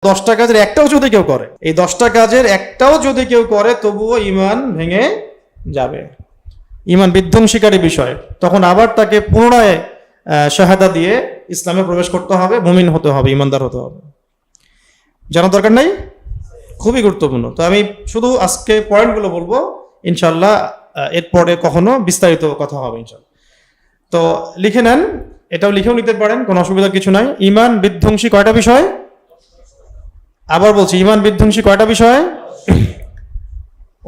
10টা কাজের একটাও যদি কেউ করে, এই 10টা কাজের একটাও যদি কেউ করে, তবুও ঈমান ভেঙে যাবে, ঈমান বিধ্বংসীকারী বিষয়। তখন আবার তাকে পুনরায় শাহাদা দিয়ে ইসলামে প্রবেশ করতে হবে, মুমিন হতে হবে, ঈমানদার হতে হবে। জানার দরকার নাই, খুবই গুরুত্বপূর্ণ। তো আমি শুধু আজকে পয়েন্টগুলো বলবো, ইনশাল্লাহ এরপরে কখনো বিস্তারিত কথা হবে ইনশাল্লাহ। তো লিখে নেন, এটাও লিখেও নিতে পারেন, কোনো অসুবিধার কিছু নাই। ঈমান বিধ্বংসী কয়টা বিষয়? আবার বলছি, ঈমান বিধ্বংসী কয়টা বিষয়?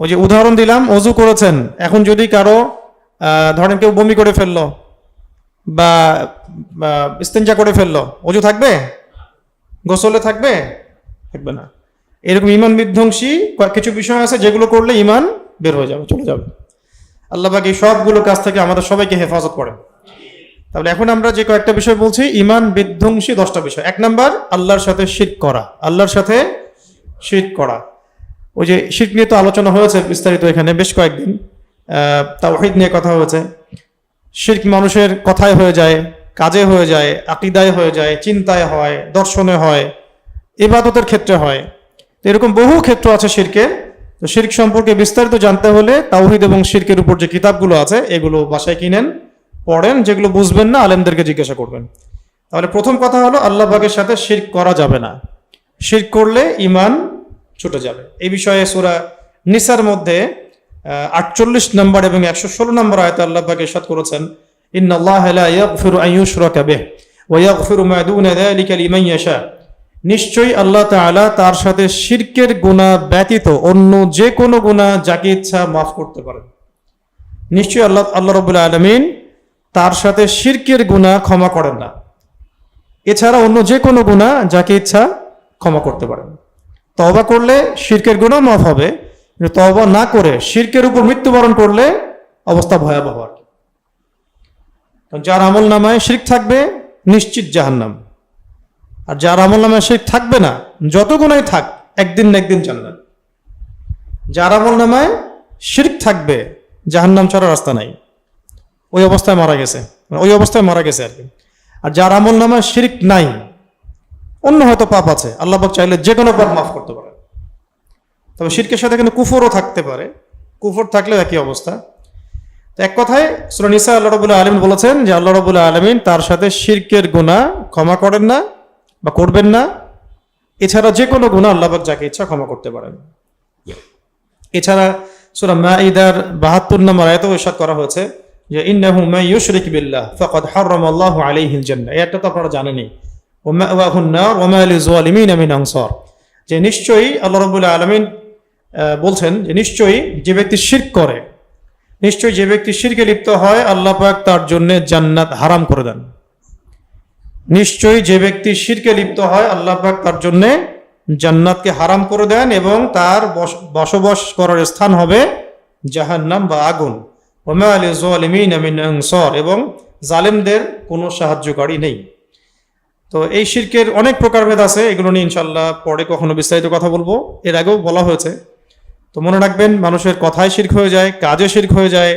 ওই যে উদাহরণ দিলাম, অজু করেছেন, এখন যদি কারো ধরেন কেউ বমি করে ফেললো বা ইস্তেঞ্জা করে ফেললো, অজু থাকবে? গোসলে থাকবে? থাকবে না। এরকম ঈমান বিধ্বংসী কিছু বিষয় আছে যেগুলো করলে ঈমান বের হয়ে যাবে, চলে যাবে। আল্লাহ পাক এই সবগুলো কাজ থেকে আমাদের সবাইকে হেফাজত করেন। তাহলে এখন আমরা যে কয়েকটা বিষয় বলছি, ঈমান বিধ্বংসী 10টা বিষয়। 1 নাম্বার, আল্লাহর সাথে শিরক করা। আল্লাহর সাথে শিরক করা, ওই যে শিরক নিয়ে তো আলোচনা হয়েছে বিস্তারিত এখানে বেশ কয়েকদিন, তাওহীদ নিয়ে কথা হয়েছে। শিরক মানুষের কথায় হয়ে যায়, কাজে হয়ে যায়, আকীদায় হয়ে যায়, চিন্তায় হয়, দর্শনে হয়, ইবাদতের ক্ষেত্রে হয়। তো এরকম বহু ক্ষেত্র আছে শিরকের। তো শিরক সম্পর্কে বিস্তারিত জানতে হলে তাওহীদ এবং শিরকের উপর যে কিতাবগুলো আছে এগুলো বাসায় কিনেন, পড়েন। যেগুলো বুঝবেন না আলেমদেরকে জিজ্ঞাসা করবেন। তাহলে প্রথম কথা হলো, আল্লাহ পাকের সাথে শিরক করা যাবে না। শিরক করলে ঈমান ছুটে যাবে। এই বিষয়ে সূরা নিসার মধ্যে 48 নম্বর এবং 116 নম্বর আয়াতে আল্লাহ পাক ইরশাদ করেছেন, ইন্নাল্লাহা লা ইয়াগফিরু আন ইউশরাকা বিহি ওয়া ইয়াগফিরু মা দুনা যালিকা লিমান ইয়াশা। নিশ্চয়ই আল্লাহ তাআলা তার সাথে শিরকের গুনাহ ব্যতীত অন্য যে কোনো গুনাহ যাকে ইচ্ছা মাফ করতে পারেন। নিশ্চয়ই আল্লাহ রাব্বুল আলামিন তার সাথে শিরকের গুনাহ ক্ষমা করেন না, এছাড়া অন্য যে কোনো গুনাহ যাকে ইচ্ছা ক্ষমা করতে পারেন। তওবা করলে শিরকের গুনাহ মাফ হবে, কিন্তু তওবা না করে শিরকের উপর মৃত্যুবরণ করলে অবস্থা ভয়াবহ। যার আমল নামায় শিরক থাকবে নিশ্চিত জাহান্নাম, আর যার আমল নামায় শিরক থাকবে না, যত গুনাহই থাক, একদিন না একদিন জান্নাত। যার আমল নামায় শিরক থাকবে, জাহান্নাম ছাড়া রাস্তা নাই, ওই অবস্থায় মারা গেছে, ওই অবস্থায় মারা গেছে আর কি। আর যার আমল নামায় শিরক নাই, অন্য হয়তো পাপ আছে, আল্লাহ পাক চাইলে যে কোনো পাপ মাফ করতে পারে। তবে শিরকের সাথে কিন্তু কুফরও থাকতে পারে, কুফর থাকলেও একই অবস্থা। তো এক কথায় সূরা নিসা আল্লাহ রাব্বুল আলামিন বলেছেন যে আল্লাহ রাব্বুল আলামিন তার সাথে শিরকের গুনাহ ক্ষমা করেন না বা করবেন না, এছাড়া যে কোনো গুনাহ আল্লাহ পাক যাকে ইচ্ছা ক্ষমা করতে পারেন। এছাড়া সূরা মাঈদার 72 নম্বর আয়াতেও ইরশাদ করা হয়েছে যে ইন্নাহু মান ইউশরিক বিল্লাহ ফাকাদ হারামাল্লাহু আলাইহিল জান্নাহ। এটা তো আপনারা জানেনই, ওয়া মাওয়াহুন নার ওয়া মা লিযালিমিন মিন আনসার। যে নিশ্চয়ই আল্লাহ রাব্বুল আলামিন বলছেন যে নিশ্চয়ই যে ব্যক্তি শিরক করে, নিশ্চয়ই যে ব্যক্তি শিরকে লিপ্ত হয়, আল্লাহ পাক তার জন্য জান্নাত হারাম করে দেন। নিশ্চয়ই যে ব্যক্তি শিরকে লিপ্ত হয়, আল্লাহ পাক তার জন্য জান্নাতকে হারাম করে দেন এবং তার বসবাস করার স্থান হবে জাহান্নাম বা আগুন। ওয়া মা লিযালিমিন মিন আনসার, এবং জালেমদের কোনো সাহায্যকারী নেই। তো এই শিরকের অনেক প্রকারভেদ আছে, এগুলো নিয়ে ইনশাআল্লাহ পরে কখনো বিস্তারিত কথা বলবো। এর আগেও বলা হয়েছে। তো মনে রাখবেন, মানুষের কথায় শিরক হয়ে যায়, কাজে শিরক হয়ে যায়,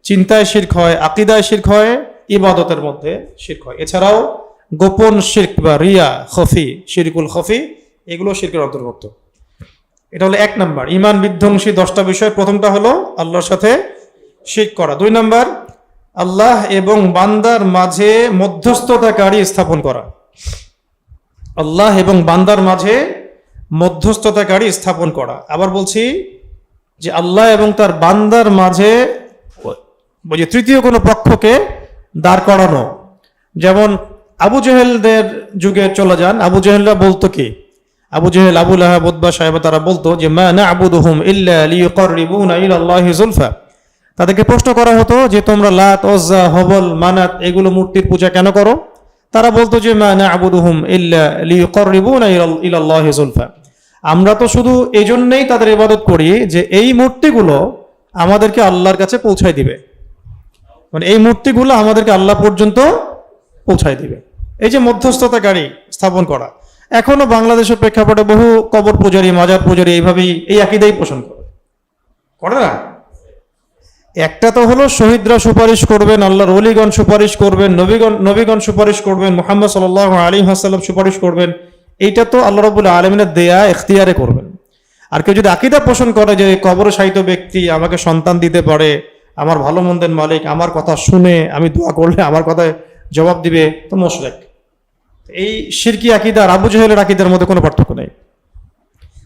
চিন্তায় শিরক হয়, আকীদায় শিরক হয়, ইবাদতের মধ্যে শিরক হয়। এছাড়াও গোপন শিরক বা রিয়া, খফি, শিরকুল খফি, এগুলো শিরকের অন্তর্ভুক্ত। এটা হলো 1 নাম্বার, ঈমান বিধ্বংসী 10টা বিষয়। প্রথমটা হলো আল্লাহর সাথে শিরক করা। 2 নাম্বার, আল্লাহ এবং বান্দার মাঝে মধ্যস্থতাকারী স্থাপন করা। আল্লাহ এবং বান্দার মাঝে মধ্যস্থতাকারী স্থাপন করা। আবার বলছি যে আল্লাহ এবং তার বান্দার মাঝে ওই যে তৃতীয় কোনো পক্ষকে দাঁড় করানো। যেমন আবু জেহেলদের যুগে চলে যান, আবু জেহেলরা বলতো কি, আবু জেহেল, আবু লাহাব, উতবা সাহেব তারা বলতো যে মা না'বুদুহুম ইল্লা লিয়ুকাররিবুনা ইলাল্লাহি যুলফা। তাদেরকে প্রশ্ন করা হতো যে তোমরা লাত, উজ্জা, হবল, মানাত এগুলো মূর্তির পূজা কেন করো? তারা বলতো যে মা না'বুদুহুম ইল্লা লিয়ুকাররিবুনা ইলাল্লাহি যুলফা। আমরা তো শুধু এই জন্যই তাদের ইবাদত করি যে এই মূর্তিগুলো আমাদেরকে আল্লাহর কাছে পৌঁছায় দিবে, মানে এই মূর্তিগুলো আমাদেরকে আল্লাহ পর্যন্ত পৌঁছায় দিবে। এই যে মধ্যস্থতাকারী স্থাপন করা, এখনো বাংলাদেশের প্রেক্ষাপটে বহু কবর পূজারী, মাজার পূজারী এইভাবেই এই আকীদাই পোষণ করে না। একটা তো হলো শহীদরা সুপারিশ করবেন, আল্লাহর ওলিগণ সুপারিশ করবেন, নবীগণ সুপারিশ করবেন, মুহাম্মদ সাল্লাল্লাহু আলাইহি ওয়াসাল্লাম সুপারিশ করবেন, এইটা তো আল্লাহ রাব্বুল আলামিনের দেয়া ইখতিয়ারে করবেন। আর কেউ যদি আকীদা পোষণ করে যে কবরে শায়িত ব্যক্তি আমাকে সন্তান দিতে পারে, আমার ভালো মন্দের মালিক, আমার কথা শুনে আমি দোয়া করলে আমার কথায় জবাব দিবে, তো মুশরিক। এই শিরকি আকীদা আর আবু জাহেলের আকীদার মধ্যে কোনো পার্থক্য নেই।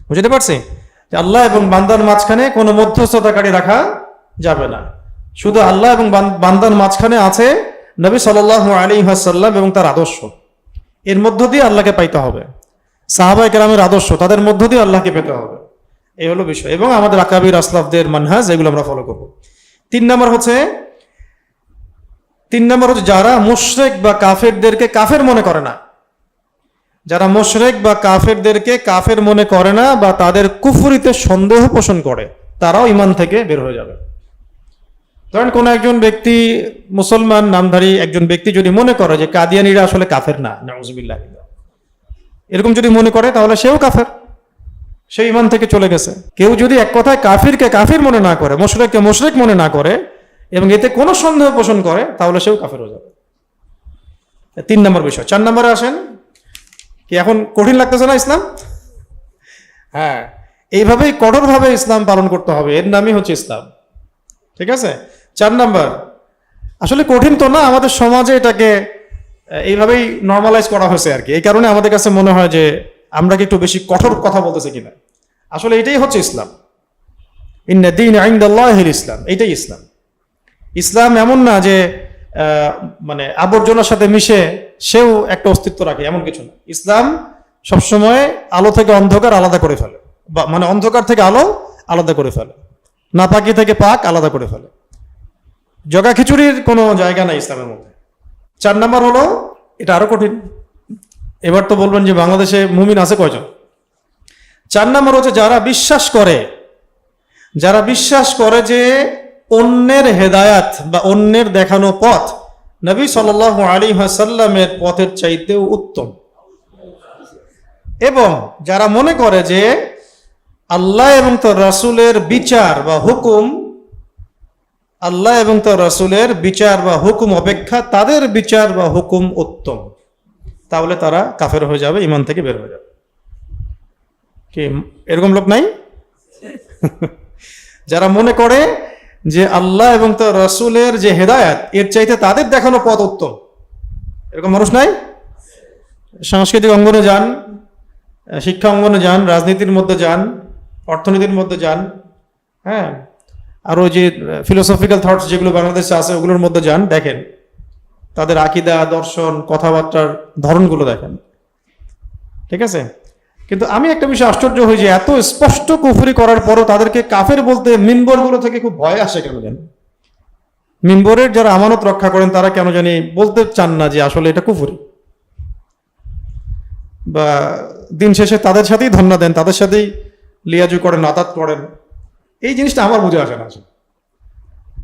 বুঝতে পারছি যে আল্লাহ এবং বান্দার মাঝখানে কোনো মধ্যস্থতাকারী রাখা যাবে না। শুধু আল্লাহ এবং বান্দার মাঝখানে আছে নবী সাল্লাল্লাহু আলাইহি ওয়াসাল্লাম এবং তার আদর্শ। এর মধ্য দিয়ে আল্লাহকে পাইতে হবে। সাহাবায়ে কেরামের আদর্শ, তাদের মধ্য দিয়ে আল্লাহকে পেতে হবে। এই হলো বিষয়। এবং আমাদের আকাবির আসলাফদের মানহাজ, এগুলো আমরা ফলো করব। 3 নম্বর হচ্ছে যারা মুশরিক বা কাফেরদেরকে কাফের মনে করে না, যারা মুশরিক বা কাফেরদেরকে কাফের মনে করে না বা তাদের কুফরিতে সন্দেহ পোষণ করে, তারাও ঈমান থেকে বের হয়ে যাবে। ধরেন কোন একজন ব্যক্তি, মুসলমান নামধারী একজন ব্যক্তি যদি মনে করে যে কাদিয়ানীরা আসলে কাফের না, নাউযুবিল্লাহ, এরকম যদি মনে করে তাহলে সেও কাফের, সে ঈমান থেকে চলে গেছে। কেউ যদি এক কথায় কাফিরকে কাফির মনে না করে, মুশরিককে মুশরিক মনে না করে এবং এতে কোনো সন্দেহ পোষণ করে, তাহলে সেও কাফের হয়ে যাবে। 3 নম্বর বিষয়। 4 নম্বরে আসেন। কি এখন কঠিন লাগতেছে না ইসলাম? হ্যাঁ, এইভাবেই কঠোরভাবে ইসলাম পালন করতে হবে, এর নামই হচ্ছে ইসলাম। ঠিক আছে? 4 নাম্বার, আসলে কঠিন তো না, আমাদের সমাজে এটাকে এইভাবেই নর্মালাইজ করা হয়েছে আর কি। এই কারণে আমাদের কাছে মনে হয় যে আমরা কি একটু বেশি কঠোর কথা বলতেছি কিনা। আসলে এটাই হচ্ছে ইসলাম। ইন্না দীন ইনদাল্লাহিল ইসলাম, এটাই ইসলাম। ইসলাম এমন না যে মানে আবর্জনার সাথে মিশে সেও একটা অস্তিত্ব রাখে, এমন কিছু না। ইসলাম সবসময় আলো থেকে অন্ধকার আলাদা করে ফেলে, বা মানে অন্ধকার থেকে আলো আলাদা করে ফেলে, নাপাকি থেকে পাক আলাদা করে ফেলে। জগা খিচুড়ির কোনো জায়গা নাই ইসলামের মধ্যে। 4 নাম্বার হলো, এটা আরো কঠিন। এবার তো বলবেন যে বাংলাদেশে মুমিন আছে কয়জন? 4 নাম্বার হচ্ছে যারা বিশ্বাস করে যে অন্যের হেদায়াত বা অন্যের দেখানো পথ নবী সাল্লাল্লাহু আলাইহি ওয়াসাল্লামের পথের চাইতেও উত্তম, এবং যারা মনে করে যে আল্লাহ এবং তার রাসূলের বিচার বা হুকুম, আল্লাহ এবং তার রাসূলের বিচার বা হুকুম অপেক্ষা তাদের বিচার বা হুকুম উত্তম, তাহলে তারা কাফের হয়ে যাবে, ঈমান থেকে বের হয়ে যাবে। কি এরকম লোক নাই? যারা মনে করে যে আল্লাহ এবং তার রাসূলের যে হেদায়েত, এর চাইতে তাদের দেখানো পথ উত্তম, এরকম মানুষ নাই? সাংস্কৃতিক অঙ্গনে যান, শিক্ষা অঙ্গনে যান, রাজনীতির মধ্যে যান, অর্থনীতির মধ্যে যান, হ্যাঁ, আরো যে ফিলোসফিক্যাল থটস যেগুলো বাংলাদেশে আছে ওগুলোর মধ্যে যান, দেখেন তাদের আকীদা, দর্শন, কথাবার্তার ধরনগুলো দেখেন। ঠিক আছে? কিন্তু আমি একটা বিষয় আশ্চর্য হই যে এত স্পষ্ট কুফরি করার পরও তাদেরকে কাফের বলতে মিম্বরগুলো থেকে খুব ভয় আসে কেন জানি। মিম্বরের যারা আমানত রক্ষা করেন তারা কেন জানি বলতে চান না যে আসলে এটা কুফরি, বা দিন শেষে তাদের সাথেই ধন্না দেন, তাদের সাথেই লিয়াজু করেন, আতাত করেন। এই জিনিসটা আমার বুঝে আসে না।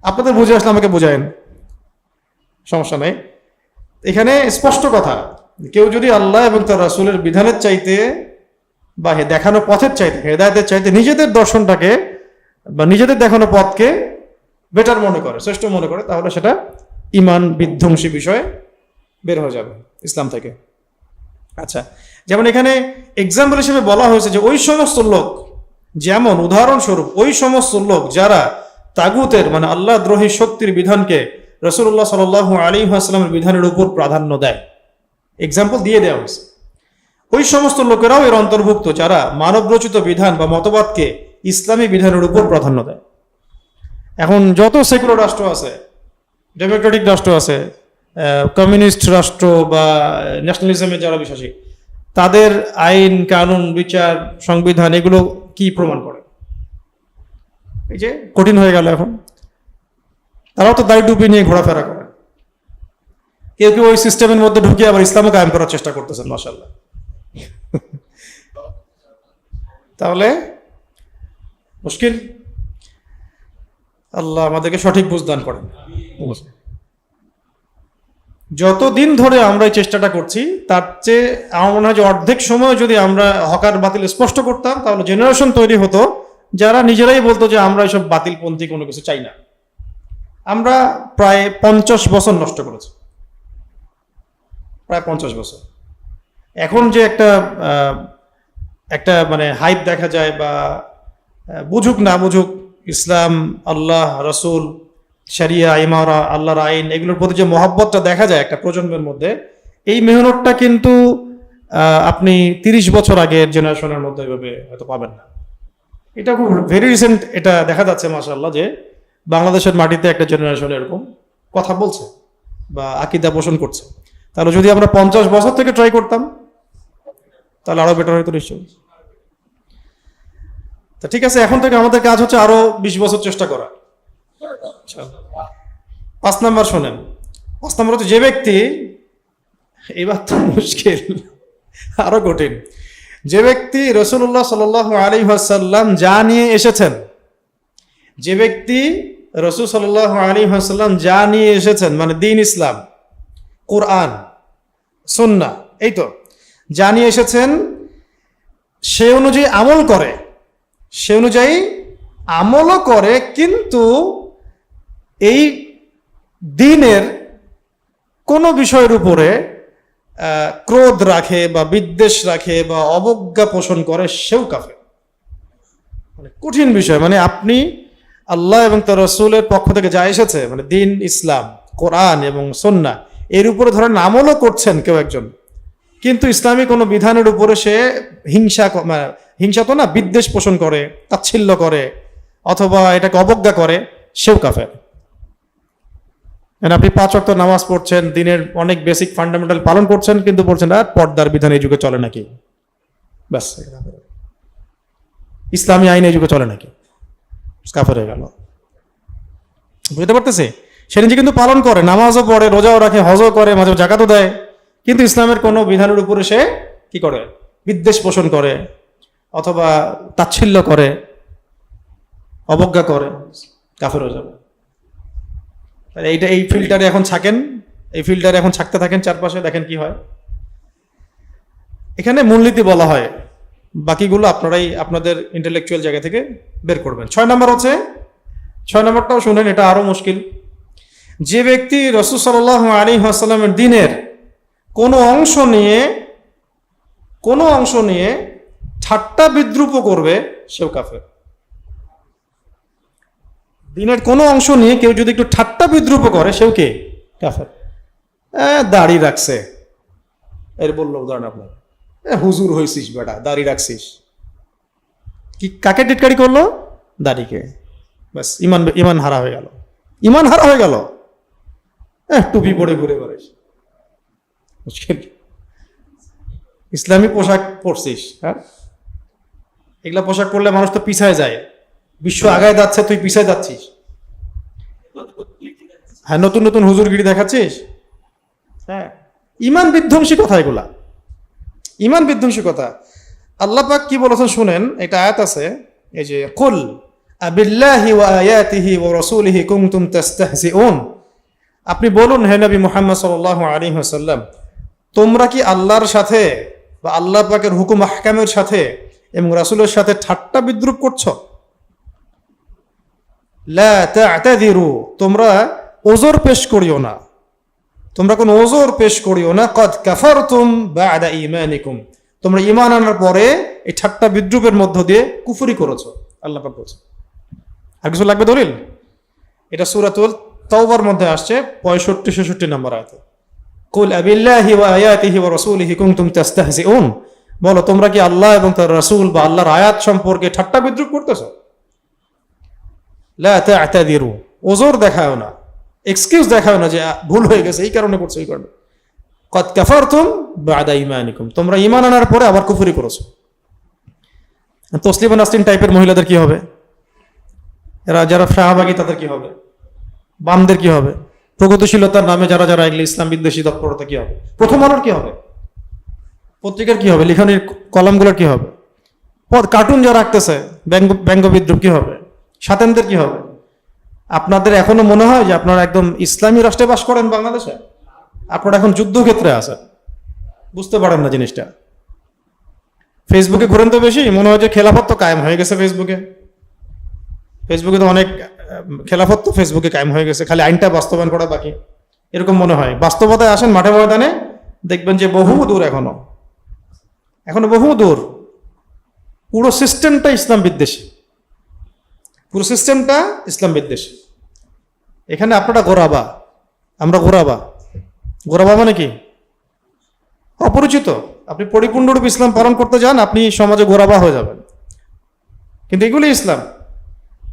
আপনাদের বুঝে আসলে আমাকে বুঝায়েন, সমস্যা নেই। এখানে স্পষ্ট কথা, কেউ যদি আল্লাহ এবং তার রাসূলের বিধানের চাইতে বা দেখানো পথের চাইতে, হেদায়েতের চাইতে নিজেদের দর্শনটাকে বা নিজেদের দেখানো পথকে বেটার মনে করে, শ্রেষ্ঠ মনে করে, তাহলে সেটা ঈমান বিধ্বংসী বিষয়, বের হয়ে যাবে ইসলাম থেকে। আচ্ছা, যেমন এখানে এক্সাম্পল হিসেবে বলা হয়েছে যে ওই সমস্ত লোক, যেমন উদাহরণস্বরূপ ওই সমস্ত লোক যারা তাগুতের মানে আল্লাহ দ্রোহী শক্তির বিধানকে রাসূলুল্লাহ সাল্লাল্লাহু আলাইহি ওয়াসাল্লামের বিধানের উপর প্রাধান্য দেয়, এক্সাম্পল দিয়ে দেওয়া হয়েছে। ওই সমস্ত লোকেরাও এর অন্তর্ভুক্ত যারা মানবরচিত বিধান বা মতবাদকে ইসলামী বিধানের উপর প্রাধান্য দেয়। এখন যত সেকুলার রাষ্ট্র আছে, ডেমোক্রেটিক রাষ্ট্র আছে, কমিউনিস্ট রাষ্ট্র বা ন্যাশনালিজমে যারা বিশ্বাসী, তাদের আইন কানুন, বিচার, সংবিধান এগুলো কি প্রমাণ করে? এই যে কঠিন হয়ে গেল এখন, তারাও তো দাড়ি টুপি নিয়ে ঘোরাফেরা করে। কেউ কেউ ওই সিস্টেমের মধ্যে ঢুকে আবার ইসলামও কায়েম করার চেষ্টা করতেছেন, মাশাআল্লাহ। তাহলে মুশকিল। আল্লাহ আমাদেরকে সঠিক বুঝদান করেন। যতদিন ধরে আমরা এই চেষ্টাটা করছি তার চেয়ে আমার মনে হয় যে অর্ধেক সময় যদি আমরা হকার বাতিল স্পষ্ট করতাম, তাহলে জেনারেশন তৈরি হতো যারা নিজেরাই বলতো যে আমরা এইসব বাতিলপন্থী কোনো কিছু চাই না। আমরা প্রায় 50 বছর নষ্ট করেছি, প্রায় 50 বছর। এখন যে একটা মানে হাইপ দেখা যায় বা বুঝুক না বুঝুক, ইসলাম, আল্লাহ, রসুল, শরিয়া, ইমারা, আল্লাহর আইন, এগুলোর প্রতি যে মহব্বতটা দেখা যায় একটা প্রজন্মের মধ্যে, এই মেহনতটা কিন্তু আপনি 30 বছর আগের জেনারেশনের মধ্যে এভাবে হয়তো পাবেন না। এটা খুব ভেরি রিসেন্ট এটা দেখা যাচ্ছে মাশাআল্লাহ, যে বাংলাদেশের মাটিতে একটা জেনারেশন এরকম কথা বলছে বা আকীদা পোষণ করছে। তাহলে যদি আমরা 50 বছর থেকে ট্রাই করতাম তাহলে আরো বেটার হয়তো নিশ্চয়ই। তা ঠিক আছে, এখন থেকে আমাদের কাজ হচ্ছে আরো 20 বছর চেষ্টা করা। 5 নাম্বার শোনেন। 5 নাম্বার হচ্ছে, যে ব্যক্তি, এবার তো মুশকিল, আরো কঠিন, যে ব্যক্তি রাসূলুল্লাহ সাল্লাল্লাহু আলাইহি ওয়াসাল্লাম যা নিয়ে এসেছেন, যে ব্যক্তি রাসূল সাল্লাল্লাহু আলাইহি ওয়াসাল্লাম যা নিয়ে এসেছেন, মানে দ্বীন ইসলাম, কোরআন, সুন্নাহ, এই তো যা নিয়ে এসেছেন, সে অনুযায়ী আমল করে, সে অনুযায়ী আমলও করে, কিন্তু এই দ্বীনের কোনো বিষয়ের উপরে ক্রোধ রাখে বা বিদ্বেষ রাখে বা অবজ্ঞা পোষণ করে, সেও কাফের। মানে কঠিন বিষয়, মানে আপনি আল্লাহ এবং তার রাসূলের পক্ষ থেকে যা এসেছে, মানে দ্বীন ইসলাম, কোরআন এবং সুন্নাহ, এর উপরে ধরেন আমলও করছেন কেউ একজন, কিন্তু ইসলামী কোনো বিধানের উপরে সে হিংসা তো না, বিদ্বেষ পোষণ করে, তাচ্ছিল্য করে, অথবা এটাকে অবজ্ঞা করে, সেও কাফের। আপনি 5 ওয়াক্ত নামাজ পড়ছেন, দিনের অনেক বেসিক ফান্ডামেন্টাল পালন করছেন, কিন্তু বলছেন আর পর্দার বিধান এই যুগে চলে নাকি, ব্যাস ইসলামী আইন এই যুগে চলে নাকি, কাফের হয়ে গেল। বুঝতে পারতেছি? সে নিজে কিন্তু পালন করে, নামাজও পড়ে, রোজাও রাখে, হজও করে, মাঝে জাকাতও দেয়, কিন্তু ইসলামের কোনো বিধানের উপরে সে কি করে, বিদ্বেষ পোষণ করে অথবা তাচ্ছিল্য করে, অবজ্ঞা করে, কাফের হয়ে যাবে। এই ফিল্টারে এখন থাকেন, এই ফিল্টারে এখন থাকতে থাকেন চারপাশে, দেখেন কি হয়। এখানে মূলনীতি বলা হয়, বাকিগুলো আপনারাই আপনাদের ইন্টেলেকচুয়াল জায়গা থেকে বের করবেন। 6 নম্বর হচ্ছে, 6 নম্বরটাও শুনেন, এটা আরো মুশকিল। যে ব্যক্তি রাসূল সাল্লাল্লাহু আলাইহি ওয়াসাল্লামের দ্বীনের কোনো অংশ নিয়ে ঠাট্টা বিদ্রূপ করবে, সেও কাফের। দ্বীনের কোনো অংশ নিয়ে কেউ যদি একটু ঠাট্টা বিদ্রূপ করে, সেও কে, কাফের। দাড়ি রাখছে, এর বললো উদাহরণ আপনার, হুজুর হয়েছিস বেটা, দাড়ি রাখছিস, কি কাকে টিটকারি করলো, দাড়িকে, ব্যাস ইমান হারা হয়ে গেল, ইমান হারা হয়ে গেল। টুপি পরে ঘুরে বেড়াইস, মুশকিল। ইসলামী পোশাক পরছিস, হ্যাঁ, এগুলা পোশাক পরলে মানুষ তো পিছায় যায়, বিশ্ব আগায় যাচ্ছে, তুই পিছায় যাচ্ছিস। হ্যাঁ, নতুন নতুন হুজুরগিরি দেখাচ্ছিস। হ্যাঁ, ইমান বিধ্বংসী কথা এগুলা, ইমান বিধ্বংসী কথা। আল্লাহ পাক কি বলেছেন শুনেন, এটা আয়াত আছে, এই যে কুল আবিল্লাহি ওয়া আয়াতিহি ওয়া রাসূলিহি কুনতুম তাস্তাহজিউন, আপনি বলুন হে নবী মুহাম্মদ সাল্লাল্লাহু আলাইহি ওয়াসাল্লাম, তোমরা কি আল্লাহর সাথে বা আল্লাহ পাকের হুকুম আহকামের সাথে এবং রাসূলের সাথে ঠাট্টা বিদ্রূপ করছো? লা তা'তাযিরু, তোমরা ওজর পেশ করিও না, তোমরা কোনো ওজর পেশ করিও না। কদ কাফারতুম বা'দা ঈমানিকুম, তোমরা ঈমান আনার পরে এই ঠাট্টা বিদ্রূপের মধ্য দিয়ে কুফরি করেছো, আল্লাহ পাক বলছেন। আর কিছু লাগবে দলিল? এটা সূরাতুল তাওবার মধ্যে আসছে 65-66 নম্বর আয়াতে। কুল আবিল্লাহি ওয়া আয়াতিহি ওয়া রাসূলিহি কুনতুম তাস্তাহজিউন, বলো তোমরা কি আল্লাহ এবং তার রাসূল বা আল্লাহর আয়াত সম্পর্কে ঠাট্টা বিদ্রূপ করতেছো? লা তা'তাযিরু, ওজর দেখাও না, এক্সকিউজ দেখাও না যে ভুল হয়ে গেছে, এই কারণে করছো, এই কারণে। কদ কাফারতুম বা'দা ঈমানিকুম, তোমরা ঈমান আনার পরে আবার কুফরি করেছো। তসলিমা নাসরিন টাইপের মহিলাদের কি হবে? এরা যারা শাহবাগী, তাদের কি হবে? বামদের কি হবে? প্রগতিশীলতার নামে যারা যারা এগুলো ইসলাম বিদ্বেষী তৎপরতা কি হবে? প্রথম আলোর কি হবে? পত্রিকার কি হবে? লিখনের কলামগুলোর কি হবে? কার্টুন যারা রাখতেছে, ব্যঙ্গ বিদ্রুপ কি হবে? সাতেনদের কি হবে? আপনাদের এখনো মনে হয় যে আপনারা একদম ইসলামী রাষ্ট্রে বাস করেন বাংলাদেশে? আপনারা এখন যুদ্ধক্ষেত্রে আছেন, বুঝতে পারেন না জিনিসটা। ফেসবুকে ঘুরেন তো বেশি, মনে হয় যে খেলাফত তো কায়েম হয়ে গেছে ফেসবুকে। ফেসবুকে তো অনেক খেলাফত তো ফেসবুকে কায়েম হয়ে গেছে, খালি আইনটা বাস্তবায়ন করা বাকি, এরকম মনে হয়। বাস্তবতায় আসেন মাঠে ময়দানে, দেখবেন যে বহু দূর এখনো। এখনো বহু দূর। পুরো সিস্টেমটা ইসলাম বিদ্বেষী, পুরো সিস্টেমটা ইসলাম বিদ্বেষী। এখানে আপনারা গোরাবা, আমরা গোরাবা। গোরাবা মানে কি? অপরিচিত। আপনি পরিপূর্ণরূপে ইসলাম পালন করতে যান, আপনি সমাজে গোরাবা হয়ে যাবেন। কিন্তু এগুলি ইসলাম।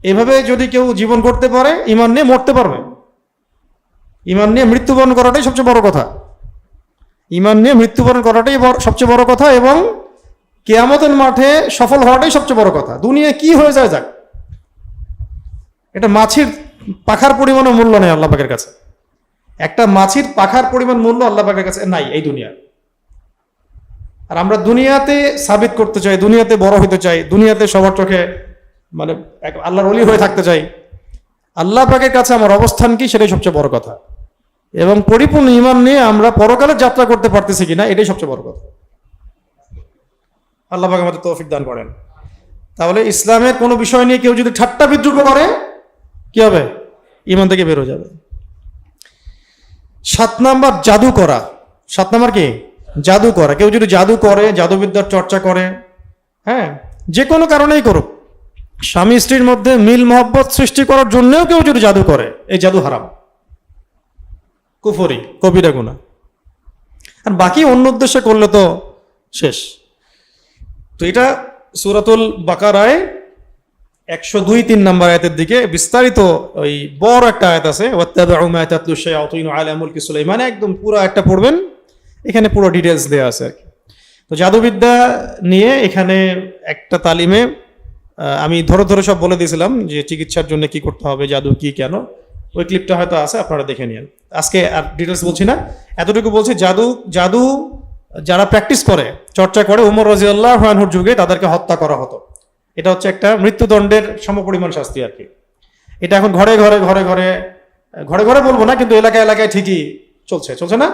এভাবে যদি কেউ জীবন করতে পারে, ঈমান নিয়ে মরতে পারবে। ঈমান নিয়ে মৃত্যুবরণ করাটাই সবচেয়ে বড় কথা। ঈমান নিয়ে মৃত্যুবরণ করাটাই সবচেয়ে বড় কথা, এবং কিয়ামতের মাঠে সফল হওয়াটাই সবচেয়ে বড় কথা। দুনিয়ায় কি হয়ে যায় যাক, এটা মাছির পাখার পরিমাণও মূল্য নেই আল্লাহ পাকের কাছে। একটা মাছির পাখার পরিমাণ মূল্য আল্লাহ পাকের কাছে নাই এই দুনিয়া। আর আমরা দুনিয়াতে সাবিত করতে চাই, দুনিয়াতে বড় হতে চাই, দুনিয়াতে সবার চোখে মানে আল্লাহর ওলি হয়ে থাকতে চাই। আল্লাহ পাকের কাছে আমার অবস্থান কি, সেটাই সবচেয়ে বড় কথা। এবং পরিপূর্ণ ঈমান নিয়ে আমরা পরকালের যাত্রা করতে পারতেছি কিনা, এটাই সবচেয়ে বড় কথা। আল্লাহ পাক আমাদের তৌফিক দান করেন। তাহলে ইসলামের কোনো বিষয় নিয়ে কেউ যদি ঠাট্টা বিদ্রুপ করে, কি হবে? ঈমান থেকে বের হয়ে যাবে। 7 নাম্বার জাদু করা। 7 নাম্বার কি? জাদু করা। কেউ যদি জাদু করে, জাদুবিদ্যার চর্চা করে, হ্যাঁ, যে কোনো কারণেই করুক, স্বামী স্ত্রীর মধ্যে মিল মহব্বত সৃষ্টি করার জন্যও কেউ যদি জাদু করে, এই জাদু হারাম, কুফরি, কবিরা গুনাহ। আর বাকি অন্য উদ্দেশ্যে করলে তো শেষ। তো এটা সূরাতুল বাকারায় 102-3 নম্বর আয়াতের দিকে বিস্তারিত ওই বড় একটা আয়াত আছে, ওয়াত্তাবাউ মা তাতলু শায়াতিনু আলা মুলকি সুলাইমান। একদম পুরো আয়াতটা পড়বেন, এখানে পুরো ডিটেলস দেওয়া আছে আর কি। তো জাদুবিদ্যা নিয়ে এখানে একটা তালিমে আমি ধরে ধরে সব বলে দিয়েছিলাম যে চিকিৎসার জন্য কি করতে হবে, জাদু কি, কেন। ওই ক্লিপটা হয়তো আছে, আপনারা দেখে নিন। আজকে আর ডিটেলস বলছি না, এতটুকু বলছি, জাদু যারা প্র্যাকটিস করে, চর্চা করে, ওমর রাদিয়াল্লাহু আনহুর যুগে তাদেরকে হত্যা করা হতো। এটা হচ্ছে একটা মৃত্যুদণ্ডের সমপরিমাণ শাস্তি আর কি। এটা এখন ঘরে ঘরে ঘরে ঘরে ঘরে ঘরে বলবো না, কিন্তু এলাকায় এলাকায় ঠিকই চলছে না?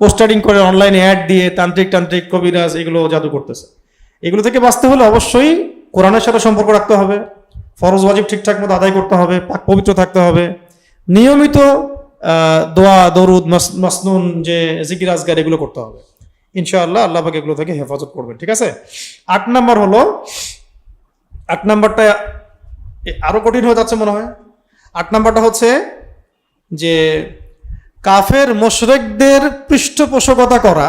পোস্টারিং করে, অনলাইনে অ্যাড দিয়ে তান্ত্রিক কবিরাজ এগুলো জাদু করতেছে। এগুলো থেকে বাঁচতে হলে অবশ্যই কোরআনের সাথে সম্পর্ক রাখতে হবে, ফরজ ওয়াজিব ঠিকঠাক মতো আদায় করতে হবে, পাক পবিত্র থাকতে হবে, নিয়মিত দোয়া দরুদ মাসনুন যে জিকির আজগার এগুলো করতে হবে। ইনশাআল্লাহ আল্লাহ পাক এগুলো থেকে হেফাজত করবেন। ঠিক আছে। 8 নাম্বার হলো, 8 নাম্বারটা আরো কঠিন হয়ে যাচ্ছে মনে হয়। 8 নাম্বারটা হচ্ছে যে কাফের মুশরিকদের পৃষ্ঠপোষকতা করা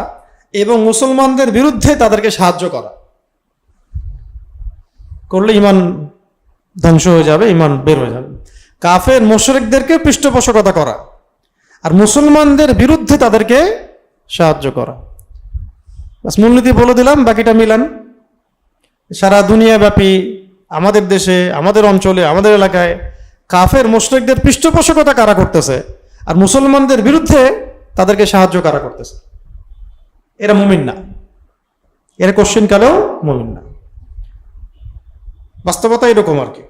এবং মুসলমানদের বিরুদ্ধে তাদেরকে সাহায্য করা। করলে ঈমান ধ্বংস হয়ে যাবে, ঈমান বের হয়ে যাবে। কাফের মুশরিকদেরকে পৃষ্ঠপোষকতা করা আর মুসলমানদের বিরুদ্ধে তাদেরকে সাহায্য করা। বাস মূলনীতি বলে দিলাম, বাকিটা মিলান। সারা দুনিয়াব্যাপী আমাদের দেশে, আমাদের অঞ্চলে, আমাদের এলাকায় কাফের মুশরিকদের পৃষ্ঠপোষকতা কারা করতেছে আর মুসলমানদের বিরুদ্ধে তাদেরকে সাহায্য কারা করতেছে? এরা মুমিন না, এরা কোশ্চিন কালেও মুমিন না। বাস্তবতা এরকম আর কি।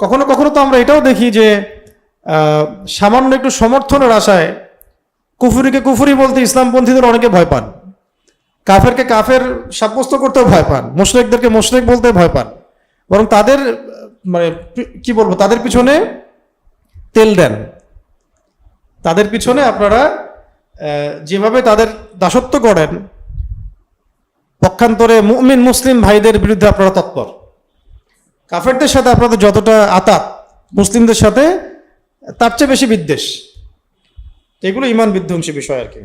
কখনো কখনো তো আমরা এটাও দেখি যে সামান্য একটু সমর্থনের আশায় কুফরিকে কুফরি বলতে ইসলামপন্থীদের অনেকে ভয় পান, কাফেরকে কাফের সাব্যস্ত করতেও ভয় পান, মুশরিকদেরকে মুশরিক বলতে ভয় পান, বরং তাদের মানে কি বলবো, তাদের পিছনে তেল দেন। তাদের পিছনে আপনারা যেভাবে তাদের দাসত্ব করেন, পক্ষান্তরে মুমিন মুসলিম ভাইদের বিরুদ্ধে আপনারা তৎপর। কাফেরদের সাথে আপনাদের যতটা আতাত, মুসলিমদের সাথে তার চেয়ে বেশি বিদ্বেষ। এগুলো ঈমান বিধ্বংসী বিষয় আর কি।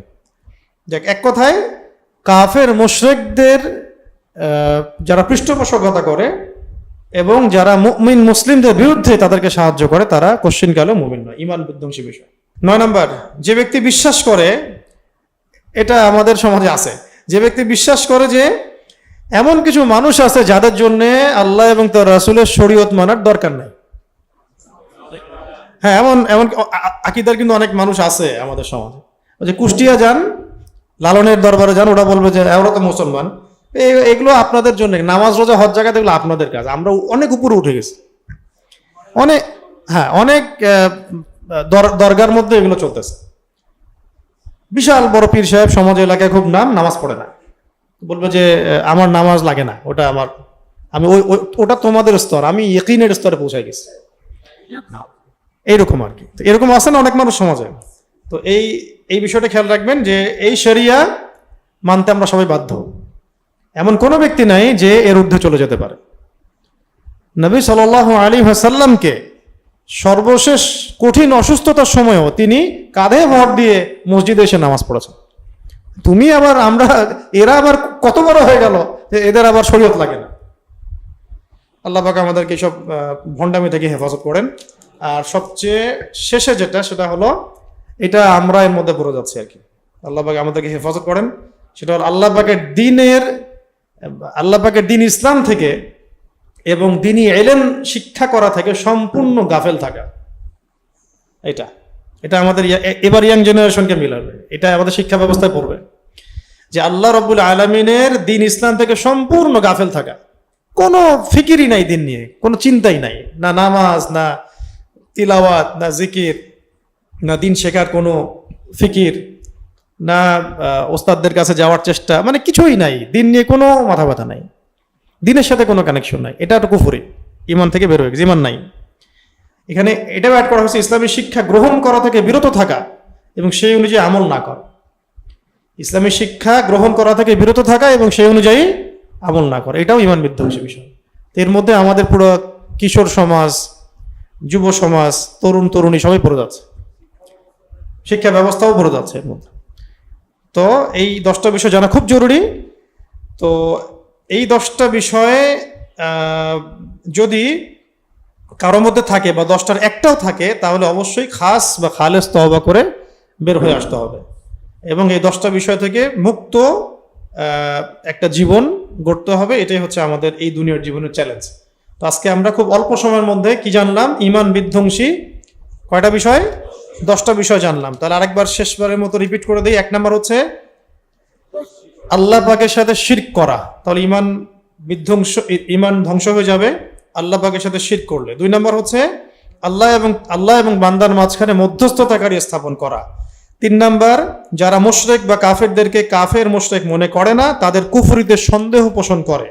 দেখ, এক কথায় কাফের মুশরিকদের যারা পৃষ্ঠপোষকতা করে এবং যারা মুমিন মুসলিমদের বিরুদ্ধে তাদেরকে সাহায্য করে, তারা কোশ্চিনকালেও মুমিন নয়, ঈমান বিধ্বংসী বিষয়। 9 নম্বর, যে ব্যক্তি বিশ্বাস করে, এটা আমাদের সমাজে আছে, যে ব্যক্তি বিশ্বাস করে যে এমন কিছু মানুষ আছে যাদের জন্য আল্লাহ এবং তার রাসূলের শরীয়ত মানার দরকার নাই। হ্যাঁ, এমন আকীদার কিন্তু অনেক মানুষ আছে আমাদের সমাজে। যে কুষ্টিয়া যান, লালনের দরবারে যান, ওরা বলবে যে ওরা তো মুসলমান, এগুলো আপনাদের জন্য, নামাজ রোজা হজ জাকাত এগুলো আপনাদের কাজ, আমরা অনেক উপরে উঠে গেছি। অনেক দরগার মধ্যে এগুলো চলতেছে। বিশাল বড় পীর সাহেব, সমাজ এলাকায় খুব নাম, নামাজ পড়ে না, বলবে যে আমার নামাজ লাগে না, ওটা আমার, আমি ওটা তোমাদের স্তর, আমি ইয়াকিনের স্তরে পৌঁছাই গেছি, এইরকম আর কি। তো এরকম আছে না অনেক মানুষ সমাজে। তো এই বিষয়টা খেয়াল রাখবেন যে এই শরিয়া মানতে আমরা সবাই বাধ্য। এমন কোনো ব্যক্তি নাই যে এর ঊর্ধ্বে চলে যেতে পারে। নবী সাল্লাল্লাহু আলাইহি ওয়াসাল্লামকে সর্বশেষ কঠিন অসুস্থতার সময়ও তিনি কাঁধে ভর দিয়ে মসজিদে এসে নামাজ পড়েছেন। তুমি আবার এরা আবার কত বড় হয়ে গেল যে এদের আবার শরীয়ত লাগে না। আল্লাহ পাক আমাদেরকে সব ভণ্ডামি থেকে হেফাজত করেন। আর সবচেয়ে শেষে যেটা, সেটা হলো এটা আমরা এর মধ্যে পড়ে যাচ্ছি আর কি। আল্লাহ পাক আমাদেরকে হেফাজত করেন। সেটা হলো আল্লাহ পাকের দিন ইসলাম থেকে এবং দিনী ইলম শিক্ষা করা থেকে সম্পূর্ণ গাফেল থাকা। এটা আমাদের এবার ইয়াং জেনারেশনকে মিলাবে, এটা আমাদের শিক্ষা ব্যবস্থায় পড়বে যে আল্লাহ রাব্বুল আলামিনের দিন ইসলাম থেকে সম্পূর্ণ গাফেল থাকা। কোনো ফিকিরই নাই দিন নিয়ে, কোনো চিন্তাই নাই, না নামাজ, না তিলাওয়াত, না জিকির, না দিন শেখার কোনো ফিকির, না ওস্তাদদের কাছে যাওয়ার চেষ্টা, মানে কিছুই নাই। দিন নিয়ে কোনো মাথা ব্যথা নাই, দিনের সাথে কোনো কানেকশন নাই। এটা তো কুফরি, ইমান থেকে বের হয়ে গেছে, ইমান নাই। এখানে এটাও অ্যাড করা হয়েছে ইসলামী শিক্ষা গ্রহণ করা থেকে বিরত থাকা এবং সেই অনুযায়ী আমল না করা। ইসলামী শিক্ষা গ্রহণ করা থেকে বিরত থাকা এবং সেই অনুযায়ী আমল না করা, এটাও ইমান বিধ্বংসী বিষয়। এর মধ্যে আমাদের পুরো কিশোর সমাজ, যুব সমাজ, তরুণ তরুণী সবাই পড়ে যাচ্ছে, শিক্ষা ব্যবস্থাও পড়ে যাচ্ছে এর মধ্যে। তো এই 10টা বিষয় জানা খুব জরুরি। তো এই 10টা বিষয়ে যদি কারোর মধ্যে থাকে বা 10টার একটাও থাকে, তাহলে অবশ্যই খাস বা খালেস তওবা করে বের হয়ে আসতে হবে এবং এই 10টা বিষয় থেকে মুক্ত একটা জীবন গড়তে হবে। এটাই হচ্ছে আমাদের এই দুনিয়ার জীবনের চ্যালেঞ্জ। তো আজকে আমরা খুব অল্প সময়ের মধ্যে কি জানলাম? ইমান বিধ্বংসী কয়টা বিষয়? 10টা বিষয় জানলাম। তাহলে আরেকবার শেষবারের মতো রিপিট করে দিই। 1 নাম্বার হচ্ছে আল্লাহ পাকের সাথে শিরক করা, তাহলে ইমান ধ্বংস হয়ে যাবে আল্লাহ পাকের সাথে শিরক করলে। 2 নাম্বার হচ্ছে আল্লাহ এবং বান্দার মাঝখানে মধ্যস্থতাকারী স্থাপন করা। 3 নাম্বার, যারা মুশরিক বা কাফেরদেরকে কাফের মুশরিক মনে করে না, তাদের কুফরিতে সন্দেহ পোষণ করে।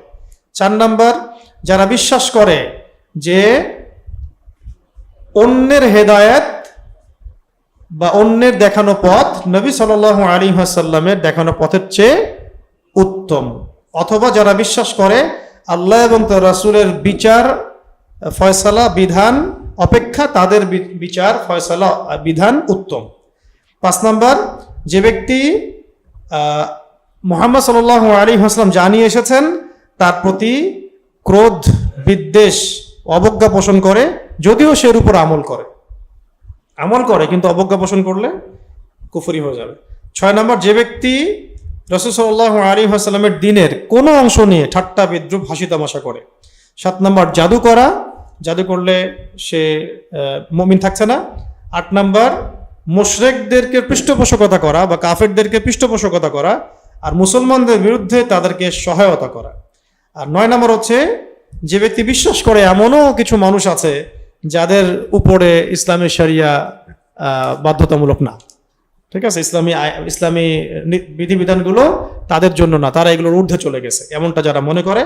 4 নাম্বার, যারা বিশ্বাস করে যে অন্যের হেদায়েত বা অন্যের দেখানো পথ নবী সাল্লাল্লাহু আলাইহি ওয়াসাল্লামের দেখানো পথের চেয়ে উত্তম, অথবা যারা বিশ্বাস করে আল্লাহ এবং তার রাসূলের বিচার ফয়সালা বিধান অপেক্ষা তাদের বিচার ফয়সালা বিধান উত্তম। 5 নাম্বার, যে ব্যক্তি মুহাম্মদ সাল্লাল্লাহু আলাইহি ওয়াসাল্লাম জানিয়ে এসেছেন তার প্রতি ক্রোধ, বিদ্বেষ, অবজ্ঞা পোষণ করে, যদিও সে এর উপর আমল করে কিন্তু অবজ্ঞা পোষণ করলে কুফরি হয়ে যাবে। 6 নাম্বার, যে ব্যক্তি রাসূল সাল্লাল্লাহু আলাইহি ওয়াসাল্লামের দ্বীনের কোনো অংশ নিয়ে ঠাট্টা বিদ্রূপ হাসি তামাশা করে। 7 নাম্বার, জাদু করলে সে মুমিন থাকছে না। 8 নাম্বার, মুশরিকদেরকে পৃষ্ঠপোষকতা করা বা কাফেরদেরকে পৃষ্ঠপোষকতা করা আর মুসলমানদের বিরুদ্ধে তাদেরকে সহায়তা করা। আর 9 নাম্বার হচ্ছে যে ব্যক্তি বিশ্বাস করে এমনও কিছু মানুষ আছে যাদের উপরে ইসলামী শরিয়া বাধ্যতামূলক না, ঠিক আছে, ইসলামী বিধিবিধানগুলো তাদের জন্য না, তারা এগুলোর ঊর্ধ্বে চলে গেছে, এমনটা যারা মনে করে